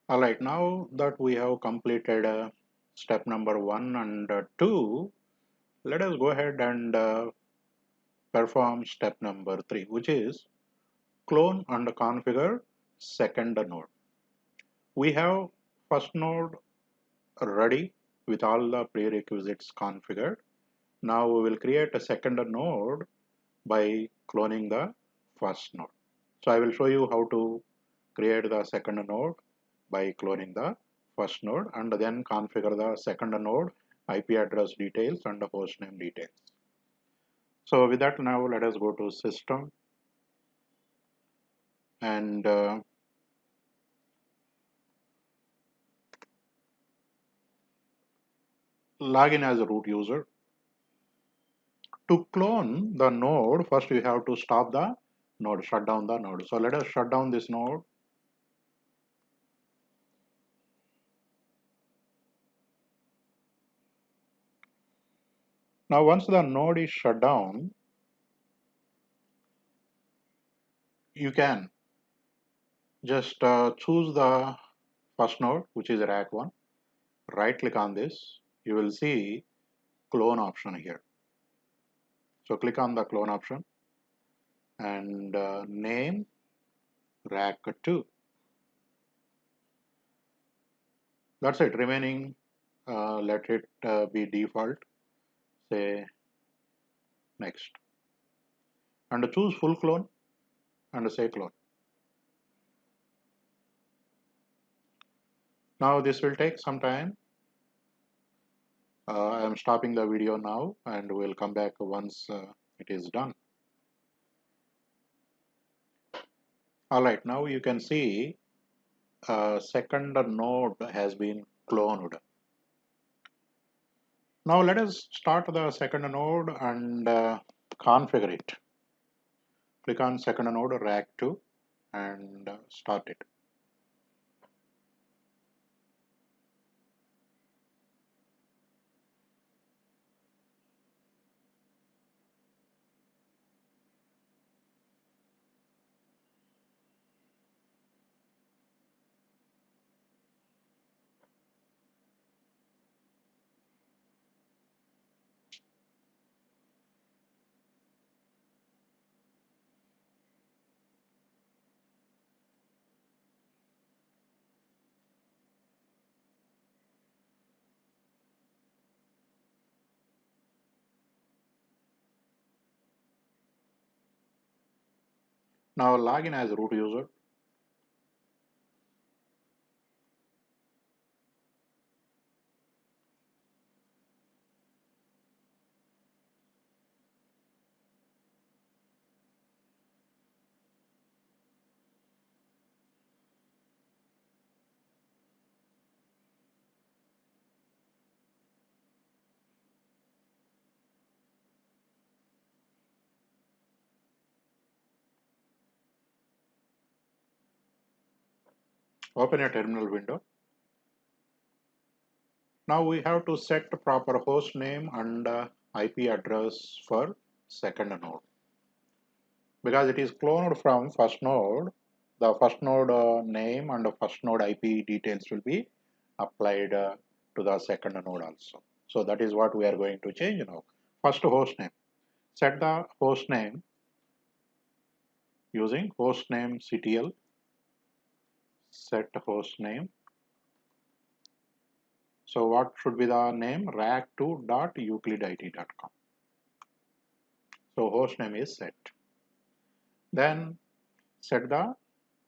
Alright, now that we have completed step number 1 and 2, let us go ahead and perform step number 3, which is clone and configure second node. We have first node ready with all the prerequisites configured. Now we will create a second node by cloning the first node. So I will show you how to create the second node by cloning the first node and then configure the second node IP address details and the hostname details. So with that, now let us go to system and log in as a root user. To clone the node, first we have to stop the node, shut down the node. So let us shut down this node. Now once the node is shut down, you can just choose the first node, which is rack 1. Right click on this. You will see clone option here. So click on the clone option and name rack 2. That's it. Remaining, let it be default. Say next. And choose full clone and say clone. Now this will take some time. I am stopping the video now and we'll come back once it is done. Alright, now you can see second node has been cloned. Now let us start the second node and configure it. Click on second node rack 2 and start it. Now log in as root user. Open a terminal window. Now we have to set proper host name and IP address for second node. Because it is cloned from first node, the first node name and the first node IP details will be applied to the second node also. So that is what we are going to change now. First host name. Set the host name using hostnamectl set host name. So what should be the name? rack2.euclidit.com. So host name is set. Then set the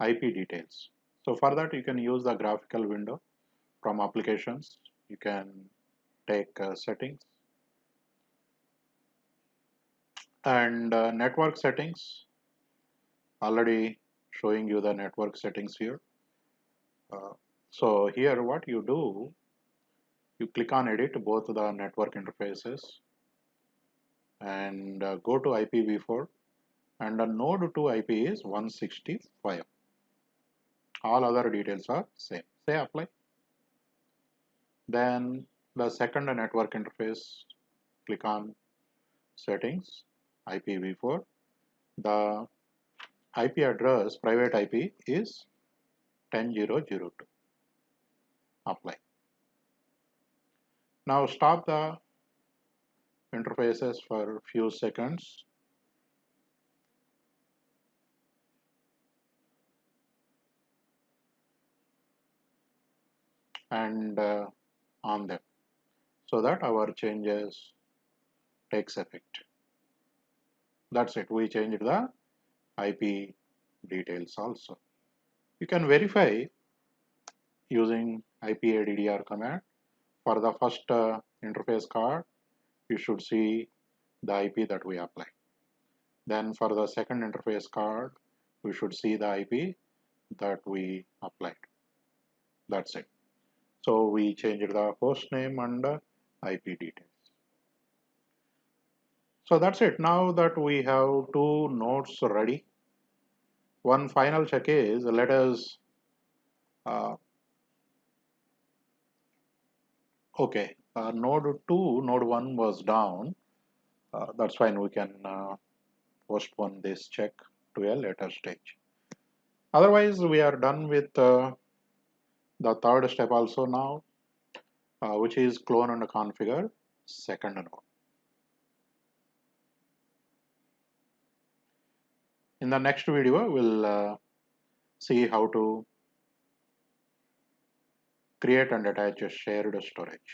IP details. So for that you can use the graphical window from applications. You can take settings and network settings. Already showing you the network settings here. So here what you do, you click on edit both the network interfaces and go to IPv4 and the node to IP is 165. All other details are same. Say apply. Then the second network interface, click on settings, IPv4. The IP address, private IP is 10.0.0.2. apply. Now stop the interfaces for a few seconds and on them so that our changes takes effect. That's it. We changed the IP details also. You can verify using IPADDR command. For the first interface card, you should see the IP that we applied. Then for the second interface card, we should see the IP that we applied. That's it. So we changed the host name and IP details. So that's it. Now that we have two nodes ready, one final check is let us, okay, node 2, node 1 was down. That's fine. We can postpone this check to a later stage. Otherwise, we are done with the third step also now, which is clone and configure second node. In the next video, we'll see how to create and attach a shared storage.